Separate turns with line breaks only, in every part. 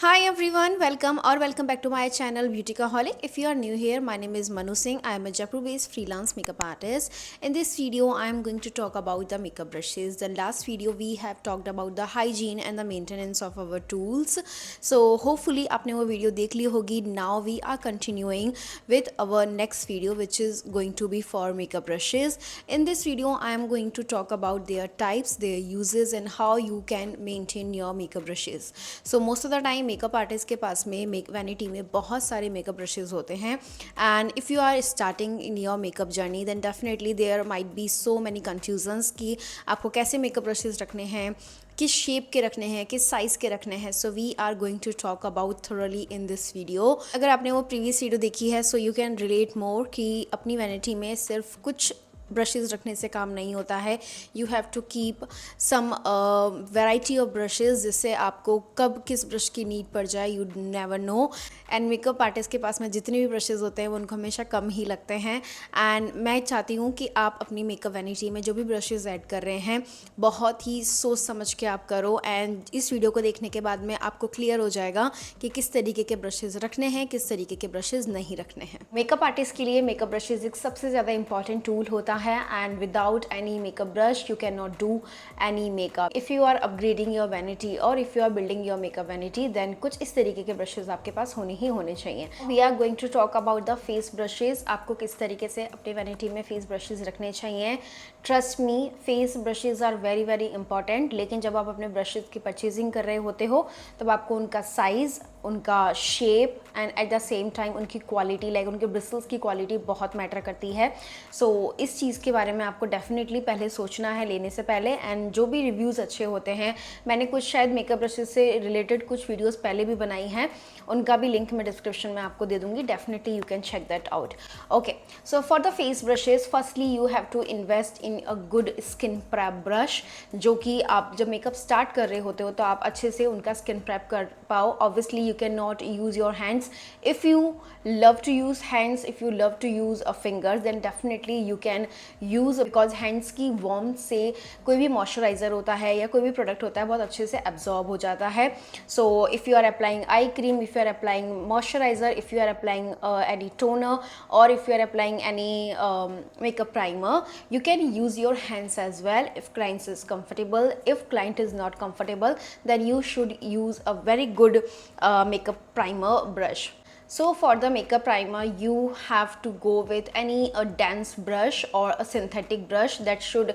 Hi everyone, welcome back to my channel Beautycaholic. If you are new here, my name is Manu Singh. I am a Jaipur-based freelance makeup artist. In this video, I am going to talk about the makeup brushes. The last video we have talked about the hygiene and the maintenance of our tools. So hopefully आपने वो video देख ली होगी. Now we are continuing with our next video, which is going to be for makeup brushes. In this video, I am going to talk about their types, their uses, and how you can maintain your makeup brushes. So most of the time makeup artist के पास में vanity में बहुत सारे makeup brushes होते हैं and if you are starting in your makeup journey then definitely there might be so many confusions कि आपको कैसे मेकअप ब्रशेज़ रखने हैं, किस शेप के रखने हैं, किस साइज़ के रखने हैं. So we are going to talk about thoroughly in this video. अगर आपने वो प्रीवियस वीडियो देखी है so you can relate more कि अपनी वैनिटी में सिर्फ कुछ ब्रशेज़ रखने से काम नहीं होता है. You have to keep some variety of brushes जिससे आपको कब किस ब्रश की नीड पड़ जाए you never know. And makeup artist के पास में जितने भी ब्रशेज़ होते हैं वो उनको हमेशा कम ही लगते हैं. एंड मैं चाहती हूँ कि आप अपनी मेकअप वैनिटी में जो भी ब्रशेज़ ऐड कर रहे हैं बहुत ही सोच समझ के आप करो. एंड इस वीडियो को देखने के बाद में आपको क्लियर हो जाएगा कि किस तरीके के ब्रशेज़ रखने हैं, किस तरीके के ब्रशेज़ नहीं रखने हैं. मेकअप आर्टिस्ट के लिए मेकअप ब्रशेज़ एक सबसे ज़्यादा इंपॉर्टेंट टूल होता है and without any makeup brush you cannot do any makeup. If you are upgrading your vanity or if you are building your makeup vanity then कुछ इस तरीके के ब्रशेज आपके पास होने ही होने चाहिए. We are going to talk about the face brushes. आपको किस तरीके से अपने वैनिटी में फेस ब्रशेज रखने चाहिए. Trust me face brushes are very very important. लेकिन जब आप अपने ब्रशेज की परचेजिंग कर रहे होते हो तब आपको उनका साइज़, उनका shape and eight the same time उनकी क्वालिटी लाइक उनके ब्रिसल्स की क्वालिटी बहुत मैटर करती है. सो इस चीज़ के बारे में आपको डेफिनेटली पहले सोचना है लेने से पहले. एंड जो भी रिव्यूज़ अच्छे होते हैं, मैंने कुछ शायद मेकअप ब्रशेज से रिलेटेड कुछ वीडियोस पहले भी बनाई हैं, उनका भी लिंक मैं डिस्क्रिप्शन में आपको दे दूँगी. Definitely you can check that out. Okay, so for the face brushes firstly you have to invest in a good skin prep brush, जो कि आप जब मेकअप स्टार्ट कर रहे होते हो तो आप अच्छे से उनका स्किन प्रेप कर पाओ. Obviously you cannot use your hands. If you love to use hands, if you love to use a fingers then definitely you can use because hands की warmth से कोई भी moisturizer होता है या कोई भी product होता है बहुत अच्छे से absorb हो जाता है. So if you are applying eye cream, if you are applying moisturizer, if you are applying any toner or if you are applying any makeup primer, you can use your hands as well if client is comfortable. If client is not comfortable then you should use a very good makeup primer brush. So for the makeup primer you have to go with any a dense brush or a synthetic brush that should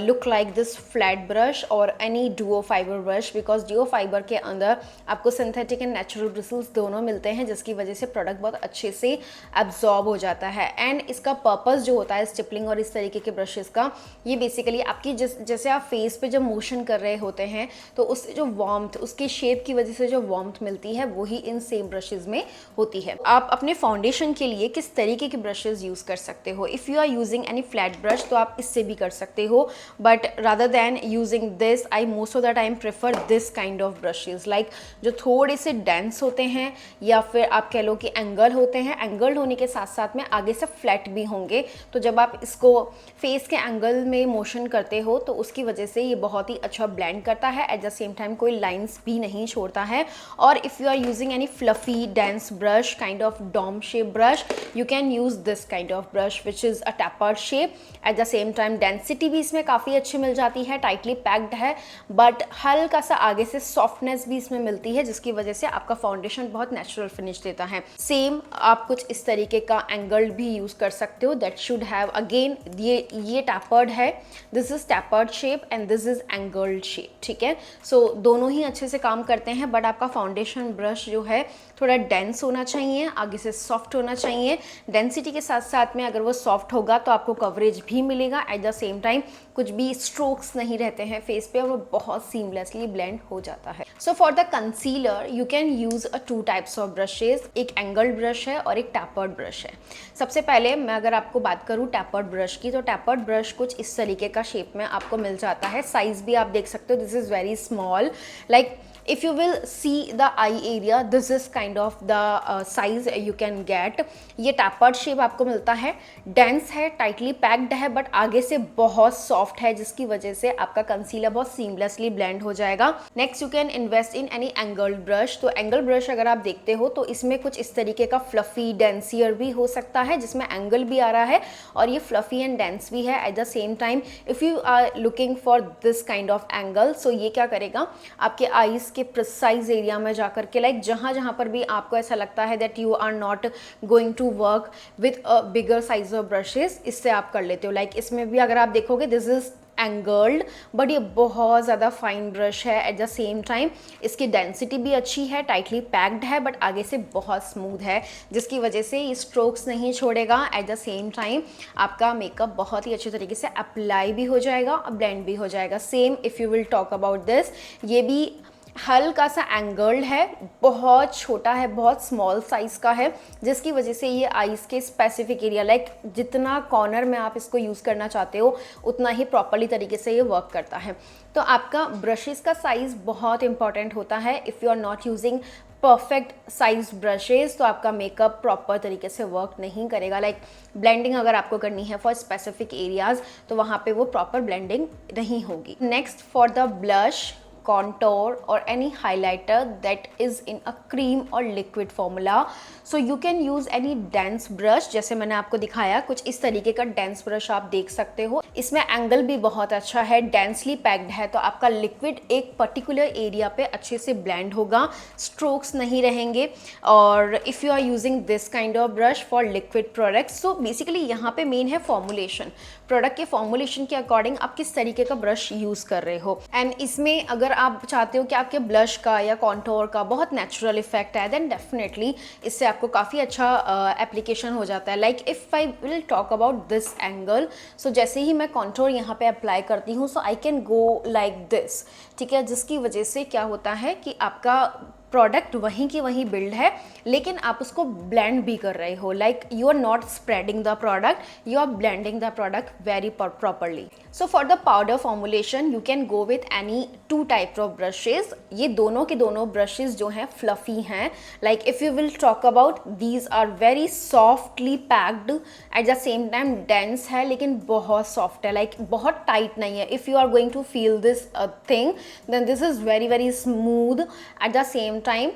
look like this flat brush or any duo fiber brush because duo fiber के अंदर आपको synthetic and natural bristles दोनों मिलते हैं जिसकी वजह से product बहुत अच्छे से absorb हो जाता है. एंड इसका पर्पस जो होता है स्टिपलिंग और इस तरीके के ब्रशेज़ का, ये बेसिकली आपकी जैसे आप फेस पे जब मोशन कर रहे होते हैं तो उससे जो वार्मथ, उसके शेप की वजह से जो वार्मथ मिलती है वही इन सेम ब्रशेज़ में होती है. आप अपने फाउंडेशन के लिए किस तरीके के ब्रशेज़ यूज़ कर सकते हो. If you are using any flat brush तो आप इससे भी कर सकते हो, but rather than using this I most of the time prefer this kind of brushes like जो थोड़े से डेंस होते हैं या फिर आप कह लो कि एंगल होते हैं. एंगल्ड होने के साथ साथ में आगे से फ्लैट भी होंगे, तो जब आप इसको फेस के एंगल में मोशन करते हो तो उसकी वजह से ये बहुत ही अच्छा ब्लेंड करता है. एट द सेम टाइम कोई लाइन्स भी नहीं छोड़ता है. और if you are using any fluffy dense brush kind of dome shape brush you can use this kind of brush which is a tapered shape. at the same time density भी इसमें काफ़ी अच्छी मिल जाती है, tightly packed है, but हल्का सा आगे से softness भी इसमें मिलती है जिसकी वजह से आपका फाउंडेशन बहुत नेचुरल फिनिश देता है. सेम आप कुछ इस तरीके का एंगल्ड भी यूज़ कर सकते हो. दैट शुड हैव अगेन ये tapered है, this is tapered shape and this is angled shape. ठीक है, सो दोनों ही अच्छे से काम करते हैं, बट आपका फाउंडेशन ब्रश जो है थोड़ा डेंस होना चाहिए, आगे से सॉफ्ट होना चाहिए. डेंसिटी के साथ साथ में अगर वो सॉफ्ट होगा तो आपको कवरेज भी मिलेगा. एट द सेम टाइम कुछ भी स्ट्रोक्स नहीं रहते हैं फेस पे और वो बहुत सीमलेसली ब्लेंड हो जाता है. सो for the concealer you can use a 2 types of brushes. एक एंगल्ड ब्रश है और एक टैपर्ड ब्रश है. सबसे पहले मैं अगर आपको बात करूँ टैपर्ड ब्रश की, तो टैपर्ड ब्रश कुछ इस तरीके का शेप में आपको मिल जाता है. साइज़ भी आप देख सकते हो, this is very small. Like if you will see the eye area, this is kind of the size you can get. ये tapered shape आपको मिलता है, dense है, tightly packed है, but आगे से बहुत soft है, जिसकी वजह से आपका concealer बहुत seamlessly blend हो जाएगा. Next you can invest in any angled brush. तो angled brush अगर आप देखते हो तो इसमें कुछ इस तरीके का fluffy densier भी हो सकता है, जिसमें angle भी आ रहा है और ये fluffy and dense भी है at the same time. If you are looking for this kind of angle, so ये क्या करेगा, आपके eyes के प्रिसाइज एरिया में जाकर के लाइक जहाँ पर भी आपको ऐसा लगता है that you are not going to work with a bigger size of brushes, इससे आप कर लेते हो. लाइक इसमें भी अगर आप देखोगे दिस इज एंगल्ड, बट ये बहुत ज़्यादा फाइन ब्रश है. एट द सेम टाइम इसकी डेंसिटी भी अच्छी है, टाइटली पैक्ड है, बट आगे से बहुत स्मूथ है, जिसकी वजह से ये स्ट्रोक्स नहीं छोड़ेगा. एट द सेम टाइम आपका मेकअप बहुत ही अच्छे तरीके से अप्लाई भी हो जाएगा और ब्लेंड भी हो जाएगा. Same if you will talk about this, ये भी हल्का सा एंगल्ड है, बहुत छोटा है, बहुत स्मॉल साइज़ का है, जिसकी वजह से ये आईज़ के स्पेसिफिक एरिया लाइक जितना कॉर्नर में आप इसको यूज़ करना चाहते हो उतना ही प्रॉपरली तरीके से ये वर्क करता है. तो आपका ब्रशेज़ का साइज़ बहुत इंपॉर्टेंट होता है. If you are not using perfect size brushes तो आपका मेकअप प्रॉपर तरीके से वर्क नहीं करेगा. लाइक ब्लेंडिंग अगर आपको करनी है फॉर स्पेसिफिक एरियाज़ तो वहाँ पे वो प्रॉपर ब्लेंडिंग नहीं होगी. Next for the blush, contour or any highlighter that is in a cream or liquid formula, so you can use any dense brush. जैसे मैंने आपको दिखाया कुछ इस तरीके का dense brush आप देख सकते हो. इसमें एंगल भी बहुत अच्छा है, डेंसली पैक्ड है, तो आपका लिक्विड एक पर्टिकुलर एरिया पे अच्छे से ब्लेंड होगा, स्ट्रोक्स नहीं रहेंगे. और if you are using this kind of brush for liquid products, so basically यहाँ पे मेन है फॉर्मुलेशन. प्रोडक्ट के फॉर्मुलेशन के अकॉर्डिंग आप किस तरीके का ब्रश यूज़ कर रहे हो. एंड इसमें अगर आप चाहते हो कि आपके ब्लश का या कॉन्टोर का बहुत नेचुरल इफेक्ट है, देन डेफिनेटली इससे आपको काफ़ी अच्छा एप्लीकेशन हो जाता है. Like if I will talk about this angle, so जैसे ही मैं कॉन्टोर यहाँ पे अप्लाई करती हूँ, so I can go like this, ठीक है, जिसकी वजह से क्या होता है कि आपका प्रोडक्ट वहीं की वहीं बिल्ड है, लेकिन आप उसको ब्लेंड भी कर रहे हो. Like you are not spreading the product, you are blending the product very properly. So for the powder formulation you can go with any two type of brushes. ये दोनों के दोनों ब्रशेज जो हैं फ्लफी हैं. Like if you will talk about, these are very softly packed, at the same time dense है लेकिन बहुत सॉफ्ट है, लाइक बहुत टाइट नहीं है. If you are going to feel this thing then this is very very smooth. At the same time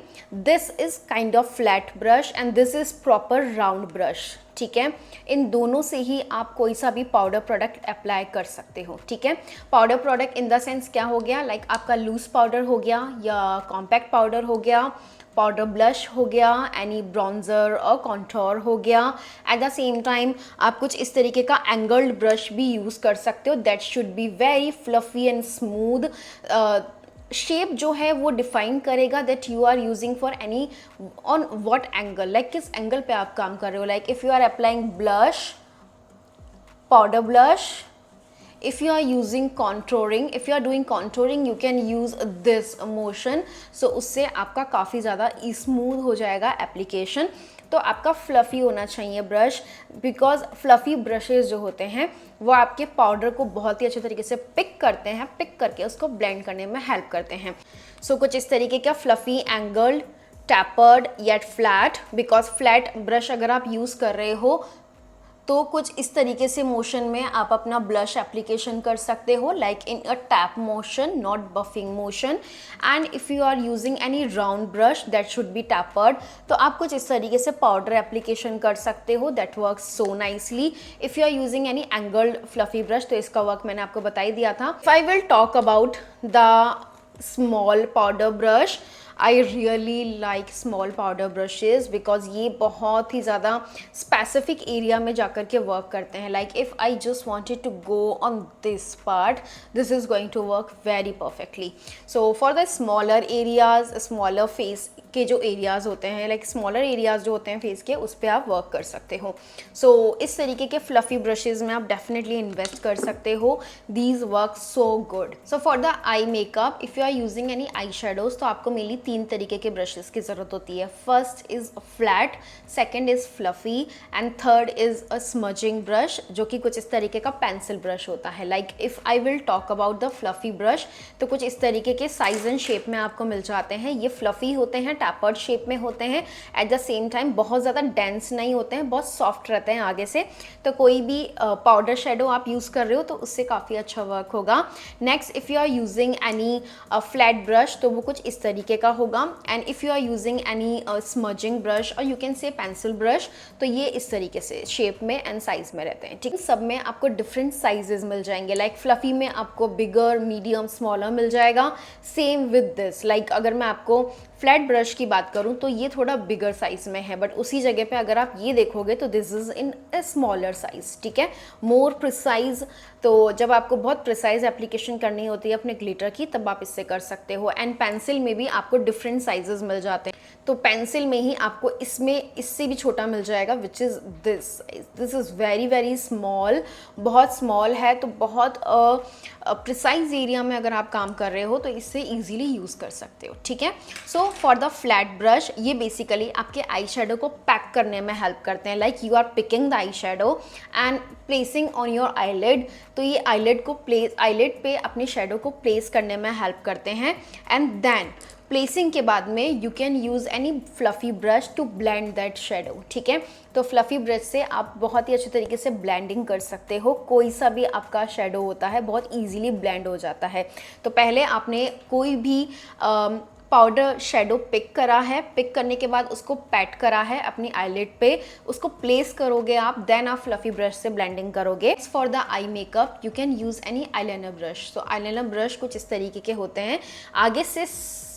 this is kind of flat brush and this is proper round brush. ठीक है, इन दोनों से ही आप कोई सा भी पाउडर प्रोडक्ट अप्लाई कर सकते हो. ठीक है, powder product in the sense क्या हो गया, लाइक आपका लूज पाउडर हो गया या कॉम्पैक्ट पाउडर हो गया, पाउडर ब्लश हो गया, एनी ब्रॉन्जर और कॉन्टोर हो गया. एट द सेम टाइम आप कुछ इस तरीके का एंगल्ड ब्रश भी यूज़ कर सकते हो. That should be very fluffy and smooth. Shape जो है वो डिफाइन करेगा that you are using for any on what angle, like किस एंगल पे आप काम कर रहे हो. Like if you are applying blush, powder blush, if you are using contouring, if you are doing contouring you can use this motion, so उससे आपका काफ़ी ज़्यादा स्मूथ हो जाएगा एप्लीकेशन. तो आपका फ्लफ़ी होना चाहिए ब्रश, बिकॉज फ्लफ़ी ब्रशेज जो होते हैं वो आपके पाउडर को बहुत ही अच्छे तरीके से पिक करते हैं, पिक करके उसको ब्लेंड करने में हेल्प करते हैं. सो कुछ इस तरीके का fluffy angled tapered yet flat, because flat brush अगर आप यूज़ कर रहे हो तो कुछ इस तरीके से मोशन में आप अपना ब्लश एप्लीकेशन कर सकते हो, like in a tap motion, not buffing motion. And if you are using any round brush that should be tapered, तो आप कुछ इस तरीके से पाउडर एप्लीकेशन कर सकते हो. That works so nicely. If you are using any angled fluffy brush, तो इसका वर्क मैंने आपको बता ही दिया था. If I will talk about the small powder brush, I really like small powder brushes because ये बहुत ही ज़्यादा स्पेसिफिक एरिया में जाकर के वर्क करते हैं. Like if I just wanted to go on this part, this is going to work very perfectly. So for the smaller areas, smaller face के जो एरियाज़ होते हैं, लाइक स्मॉलर एरियाज़ जो होते हैं फेस के, उस पर आप वर्क कर सकते हो। सो इस तरीके के फ्लफ़ी ब्रशेज़ में आप डेफिनेटली इन्वेस्ट कर सकते हो। These work so good. So for the eye makeup, if you are using any eye shadows, तो आपको मेनली 3 तरीके के ब्रशेज़ की ज़रूरत होती है। First is flat, second is fluffy and third is a smudging brush, जो कि कुछ इस तरीके का पेंसिल ब्रश होता है। Like if I will talk about the fluffy brush, तो कुछ इस तरीके के साइज़ एंड शेप में आपको मिल जाते हैं। ये फ्लफ़ी होते हैं, टैपर्ड शेप में होते हैं, एट द सेम टाइम बहुत ज़्यादा डेंस नहीं होते हैं, बहुत सॉफ्ट रहते हैं आगे से। तो कोई भी पाउडर शेडो आप यूज़ कर रहे हो तो उससे काफ़ी अच्छा वर्क होगा। Next, if you are using any flat brush, तो वो कुछ इस तरीके का होगा। And if you are using any smudging brush और you can say pencil brush, तो ये इस तरीके से शेप में एंड साइज में रहते हैं। ठीक, सब में आपको डिफरेंट साइजेस मिल जाएंगे। लाइक फ्लफ़ी में आपको बिगर, मीडियम, स्मॉलर मिल जाएगा। सेम विद दिस, लाइक अगर मैं आपको फ्लैट ब्रश की बात करूं तो ये थोड़ा बिगर साइज में है, बट उसी जगह पे अगर आप ये देखोगे तो this is in a smaller size. ठीक है, मोर प्रिसाइज। तो जब आपको बहुत प्रिसाइज एप्लीकेशन करनी होती है अपने ग्लिटर की, तब आप इससे कर सकते हो। एंड पेंसिल में भी आपको डिफरेंट साइजेस मिल जाते हैं। तो पेंसिल में ही आपको इसमें इससे भी छोटा मिल जाएगा, which is this is very very small, बहुत स्मॉल है। तो बहुत प्रिसाइज एरिया में अगर आप काम कर रहे हो तो इससे ईजिली यूज़ कर सकते हो। ठीक है, सो फॉर द फ्लैट ब्रश, ये बेसिकली आपके आई शेडो को पैक करने में हेल्प करते हैं। Like you are picking the eye shadow and placing on your eyelid, तो ये आईलिड पे अपने शेडो को प्लेस करने में हेल्प करते हैं। एंड देन प्लेसिंग के बाद में you can use any fluffy brush to blend that shadow. ठीक है, तो फ्लफ़ी ब्रश से आप बहुत ही अच्छे तरीके से ब्लेंडिंग कर सकते हो। कोई सा भी आपका शेडो होता है बहुत ईजीली ब्लेंड हो जाता है। तो पहले आपने कोई भी पाउडर शेडो पिक करा है, पिक करने के बाद उसको पैट करा है अपनी आईलिड पे, उसको प्लेस करोगे आप, देन आप फ्लफ़ी ब्रश से ब्लेंडिंग करोगे। For the eye makeup you can use any eyeliner brush. तो आईलाइनर ब्रश कुछ इस तरीके के होते हैं, आगे से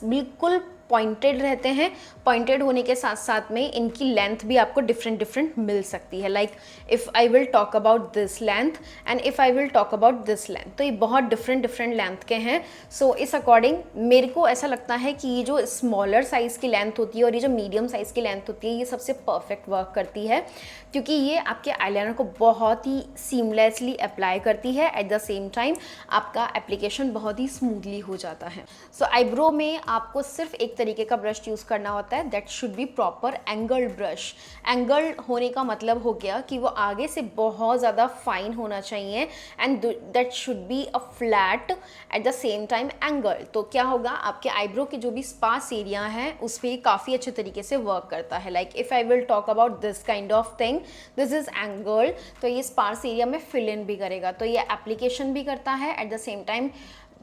बिल्कुल पॉइंटेड रहते हैं। पॉइंटेड होने के साथ साथ में इनकी लेंथ भी आपको डिफरेंट मिल सकती है। Like if I will talk about this length and if I will talk about this length, तो ये बहुत डिफरेंट लेंथ के हैं। सो इस अकॉर्डिंग मेरे को ऐसा लगता है कि ये जो स्मॉलर साइज़ की लेंथ होती है और ये जो मीडियम साइज़ की लेंथ होती है, ये सबसे परफेक्ट वर्क करती है, क्योंकि ये आपके आईलाइनर को बहुत ही सीमलेसली अप्लाई करती है। एट द सेम टाइम आपका एप्लीकेशन बहुत ही स्मूथली हो जाता है। सो आईब्रो में आपको सिर्फ एक तरीके का ब्रश यूज़ करना होता है, that should be proper angled brush. Angled होने का मतलब हो गया कि वो आगे से बहुत ज़्यादा फाइन होना चाहिए and that should be a flat eight the same time angle. तो क्या होगा, आपके आईब्रो के जो भी स्पार्स एरिया है उस पर काफ़ी अच्छे तरीके से वर्क करता है। Like if I will talk about this kind of thing, this is angled, तो ये स्पार्स एरिया में फिल इन भी करेगा। तो ये एप्लीकेशन भी करता है, at the same time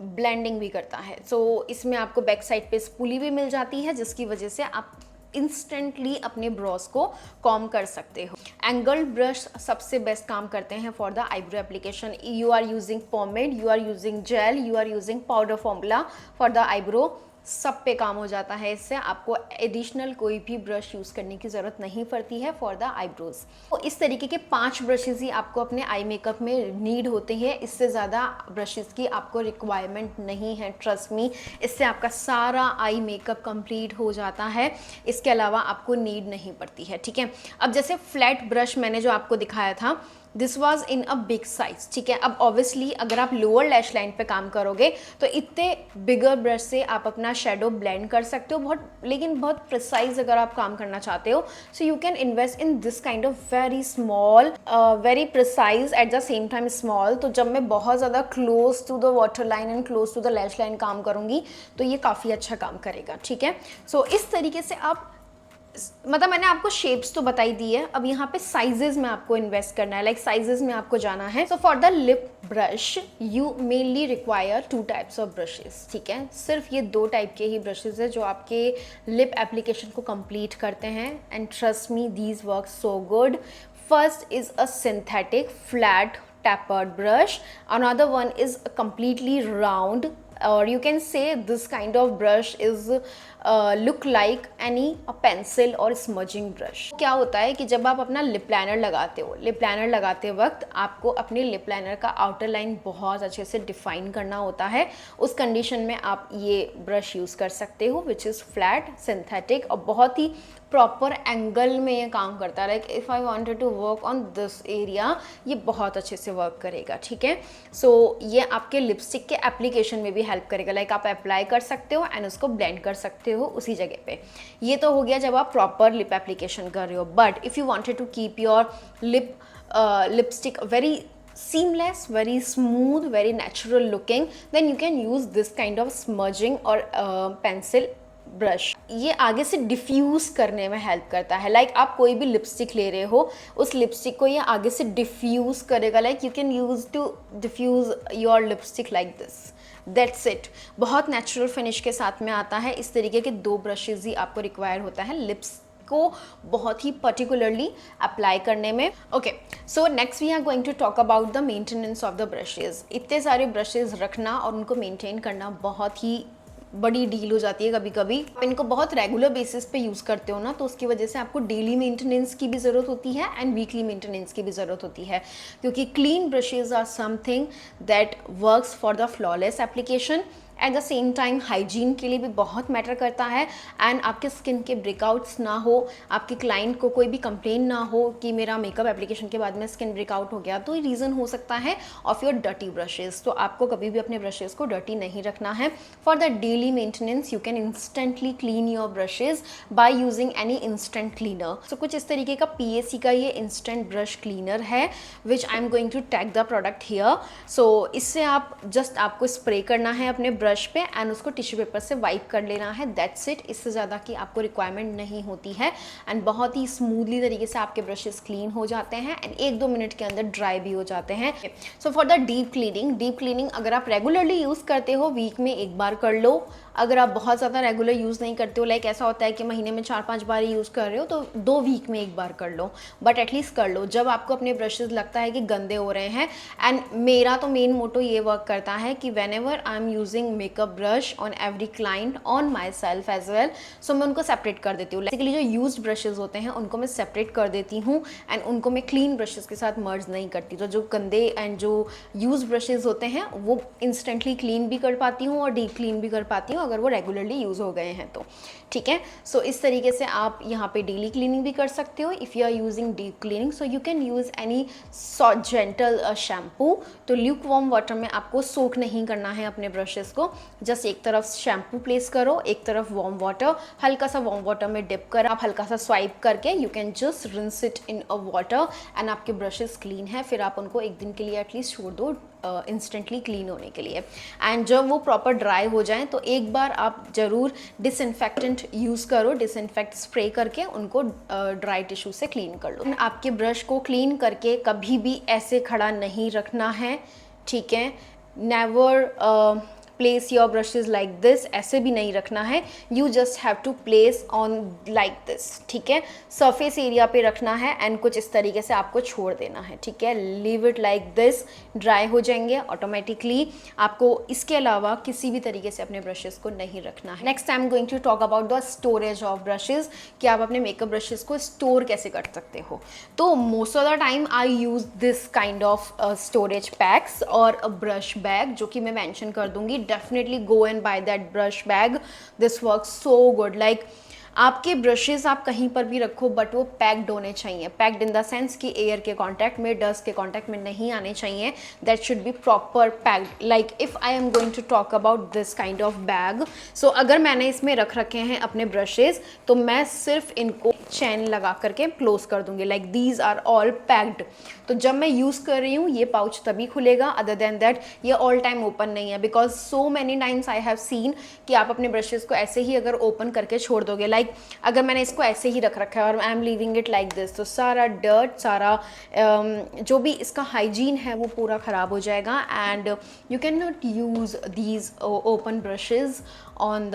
blending भी करता है। सो इसमें आपको बैक साइड पे स्पूली भी मिल जाती है, जिसकी वजह से आप इंस्टेंटली अपने ब्रॉस को कॉम कर सकते हो। एंगल्ड ब्रश सबसे बेस्ट काम करते हैं for the eyebrow application. You are using pomade, you are using gel, you are using powder formula for the eyebrow, सब पे काम हो जाता है। इससे आपको एडिशनल कोई भी ब्रश यूज़ करने की ज़रूरत नहीं पड़ती है फॉर द आईब्रोज। तो इस तरीके के 5 ब्रशेज़ ही आपको अपने आई मेकअप में नीड होते हैं। इससे ज़्यादा ब्रशेज़ की आपको रिक्वायरमेंट नहीं है, ट्रस्ट मी। इससे आपका सारा आई मेकअप कंप्लीट हो जाता है, इसके अलावा आपको नीड नहीं पड़ती है। ठीक है, अब जैसे फ्लैट ब्रश मैंने जो आपको दिखाया था, this was in a big size. ठीक है, अब ऑब्वियसली अगर आप लोअर लैश लाइन पे काम करोगे तो इतने बिगर ब्रश से आप अपना शेडो ब्लेंड कर सकते हो बहुत, लेकिन बहुत प्रिसाइज अगर आप काम करना चाहते हो, so you can invest in this kind of very small, very precise at the same time small. तो जब मैं बहुत ज़्यादा close to the water line and close to the lash line काम करूँगी तो ये काफ़ी अच्छा काम करेगा। ठीक है, सो इस तरीके से आप, मतलब मैंने आपको शेप्स तो बताई दी है, अब यहाँ पे साइजेस में आपको इन्वेस्ट करना है, लाइक साइजेस में आपको जाना है। सो for the lip brush you mainly require 2 types of brushes. ठीक है, सिर्फ ये 2 टाइप के ही ब्रशेस है जो आपके लिप एप्लीकेशन को कंप्लीट करते हैं, and trust me these work so good. First is a synthetic flat tapered brush, another one is completely round, or you can say this kind of brush is look like any pencil और smudging brush. क्या होता है कि जब आप अपना lip liner लगाते हो, लिप लाइनर लगाते वक्त आपको अपने लिप लाइनर का आउटर लाइन बहुत अच्छे से डिफाइन करना होता है। उस कंडीशन में आप ये ब्रश यूज़ कर सकते हो विच इज़ फ्लैट, सिंथेटिक और बहुत ही प्रॉपर एंगल में ये काम करता है। Like if I wanted to work on this area, ये बहुत अच्छे से वर्क करेगा, ठीक है। सो ये आपके लिपस्टिक के एप्लीकेशन में भी हेल्प करेगा। लाइक आप अप्लाई कर सकते हो एंड उसको ब्लेंड कर सकते हो उसी जगह पे। ये तो हो गया जब आप प्रॉपर लिप एप्लीकेशन कर रहे हो। But if you wanted to keep your lipstick very seamless, very smooth, very natural looking, then you can use this kind of smudging or pencil brush. ये आगे से डिफ्यूज करने में हेल्प करता है। लाइक आप कोई भी लिपस्टिक ले रहे हो, उस लिपस्टिक को ये आगे से डिफ्यूज करेगा। Like you can use to diffuse your lipstick like this, that's it. बहुत नेचुरल फिनिश के साथ में आता है। इस तरीके के 2 ब्रशेज ही आपको रिक्वायर होता है लिप्स को बहुत ही पर्टिकुलरली अप्लाई करने में। Okay, so next we are going to talk about the maintenance of the brushes. इतने सारे ब्रशेज रखना और उनको मेंटेन करना बहुत ही बड़ी डील हो जाती है। कभी कभी इनको बहुत रेगुलर बेसिस पे यूज़ करते हो ना, तो उसकी वजह से आपको डेली मेंटेनेंस की भी ज़रूरत होती है एंड वीकली मेंटेनेंस की भी ज़रूरत होती है, क्योंकि clean brushes are something that works for the flawless application. At the same time hygiene के लिए भी बहुत मैटर करता है एंड आपके स्किन के ब्रेकआउट्स ना हो, आपके क्लाइंट को कोई भी कंप्लेन ना हो कि मेरा मेकअप एप्लीकेशन के बाद में स्किन ब्रेकआउट हो गया, तो ये रीज़न हो सकता है ऑफ योर डर्टी ब्रशेज। तो आपको कभी भी अपने ब्रशेज को डर्टी नहीं रखना है। For the daily maintenance you can instantly clean your brushes by using any instant cleaner. So कुछ इस तरीके का PAC का ये इंस्टेंट ब्रश क्लीनर है which I am going to tag the product here. So इससे आप जस्ट आपको स्प्रे करना है अपने ब्रश पे एंड उसको टिश्यू पेपर से वाइप कर लेना है, दैट्स इट। इससे ज़्यादा की आपको रिक्वायरमेंट नहीं होती है एंड बहुत ही स्मूथली तरीके से आपके ब्रशेस क्लीन हो जाते हैं एंड 1-2 मिनट के अंदर ड्राई भी हो जाते हैं। सो फॉर द डीप क्लीनिंग अगर आप रेगुलरली यूज़ करते हो, वीक में 1 बार कर लो। अगर आप बहुत ज़्यादा रेगुलर यूज़ नहीं करते हो, लाइक ऐसा होता है कि महीने में 4-5 बार ही यूज़ कर रहे हो, तो 2 वीक में 1 बार कर लो, बट एटलीस्ट कर लो जब आपको अपने ब्रशेज लगता है कि गंदे हो रहे हैं। एंड मेरा तो मेन मोटो ये वर्क करता है कि whenever I am using makeup brush on every client on myself as well, so मैं उनको सेपरेट कर देती हूँ। बेसिकली जो यूज्ड ब्रशेज होते हैं उनको मैं सेपरेट कर देती हूँ एंड उनको मैं क्लीन ब्रशेज के साथ मर्ज नहीं करती। तो जो गंदे एंड जो यूज्ड ब्रशेज होते हैं वो इंस्टेंटली क्लीन भी कर पाती हूँ और डीप क्लीन भी कर पाती हूँ अगर वो रेगुलरली यूज़ हो गए हैं तो, ठीक है। सो इस तरीके से आप यहाँ पे डेली क्लीनिंग भी कर सकते हो। If you are using deep cleaning so you can use any gentle shampoo. तो ल्यूक वार्म वाटर में आपको सोक नहीं करना है अपने ब्रशेस को, जस्ट एक तरफ शैम्पू प्लेस करो, एक तरफ वार्म वाटर, हल्का सा वार्म वाटर में डिप कर आप हल्का सा स्वाइप करके you can just rinse it in a water and आपके ब्रशेस क्लीन है। फिर आप उनको 1 दिन के लिए एटलीस्ट छोड़ दो इंस्टेंटली क्लीन होने के लिए। एंड जब वो प्रॉपर ड्राई हो जाएं तो एक बार आप ज़रूर डिसइंफेक्टेंट यूज़ करो, डिसइंफेक्ट स्प्रे करके उनको ड्राई टिश्यू से क्लीन कर लो। आपके ब्रश को क्लीन करके कभी भी ऐसे खड़ा नहीं रखना है, ठीक है। Never place your brushes like this, ऐसे भी नहीं रखना है। You just have to place on like this, ठीक है। सरफेस एरिया पे रखना है एंड कुछ इस तरीके से आपको छोड़ देना है, ठीक है। Leave it like this, dry हो जाएंगे ऑटोमेटिकली। आपको इसके अलावा किसी भी तरीके से अपने ब्रशेज को नहीं रखना है। Next I am going to talk about the storage of brushes, कि आप अपने मेकअप ब्रशेज को स्टोर कैसे कर सकते हो। तो most of the time I use this kind of storage PACS और अ ब्रश बैग, जो कि मैं मेंशन कर दूंगी। Definitely go and buy that brush bag. This works so good. Like आपके ब्रशेज आप कहीं पर भी रखो बट वो पैक्ड होने चाहिए। पैक्ड इन द सेंस कि एयर के कांटेक्ट में, डस्ट के कांटेक्ट में नहीं आने चाहिए। That should be proper packed. Like if I am going to talk about this kind of bag, so अगर मैंने इसमें रख रखे हैं अपने ब्रशेज तो मैं सिर्फ इनको चैन लगा करके क्लोज कर दूंगी। Like these are all packed. तो जब मैं यूज़ कर रही हूँ ये पाउच तभी खुलेगा, अदर देन दैट ये ऑल टाइम ओपन नहीं है। Because so many times I have seen कि आप अपने ब्रशेज को ऐसे ही अगर ओपन करके छोड़ दोगे, लाइक अगर मैंने इसको ऐसे ही रख रखा है और I am leaving it like this, तो सारा डर्ट, सारा जो भी इसका हाइजीन है वो पूरा ख़राब हो जाएगा and you can not use these open brushes on the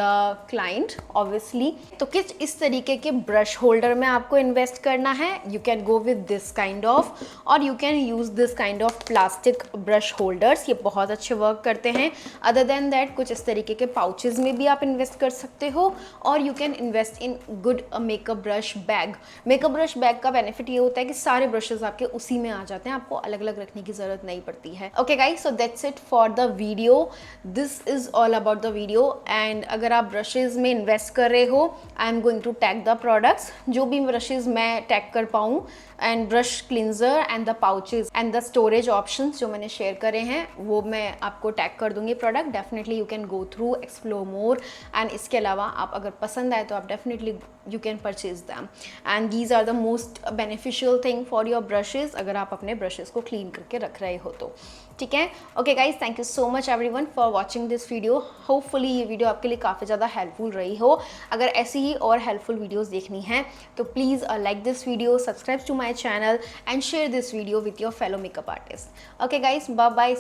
client obviously. तो किस इस तरीके के ब्रश होल्डर होल्डर में आपको इन्वेस्ट करना है, you can go with this kind of, और you can use this kind of plastic brush holders, ये बहुत अच्छे वर्क करते हैं। अदर देन दैट कुछ इस तरीके के पाउचेज में भी आप इन्वेस्ट कर सकते हो, और you can invest in good makeup brush bag. Makeup brush bag का बेनिफिट ये होता है कि सारे ब्रशेज आपके उसी में आ जाते हैं, आपको अलग अलग रखने की ज़रूरत नहीं पड़ती है। Okay guys, so that's it for the video, this is all about the video. And अगर आप ब्रशेज़ में इन्वेस्ट कर रहे हो, I am going to tag the products, जो भी ब्रशेज़ मैं टैग कर पाऊँ, and brush cleanser and the pouches and the storage options जो मैंने शेयर करे हैं वो मैं आपको टैग कर दूंगी product. Definitely you can go through, explore more, and इसके अलावा आप अगर पसंद आए तो आप definitely you can purchase them, and these are the most beneficial thing for your brushes अगर आप अपने ब्रशेज को क्लीन करके रख रहे हो तो। ठीक है, okay guys, thank you so much everyone for watching this video. Hopefully ये वीडियो आपके लिए काफ़ी ज़्यादा हेल्पफुल रही हो। अगर ऐसी ही और हेल्पफुल वीडियोज़ देखनी है तो please like this video, subscribe to my channel and share this video with your fellow makeup artists. Okay guys, bye bye.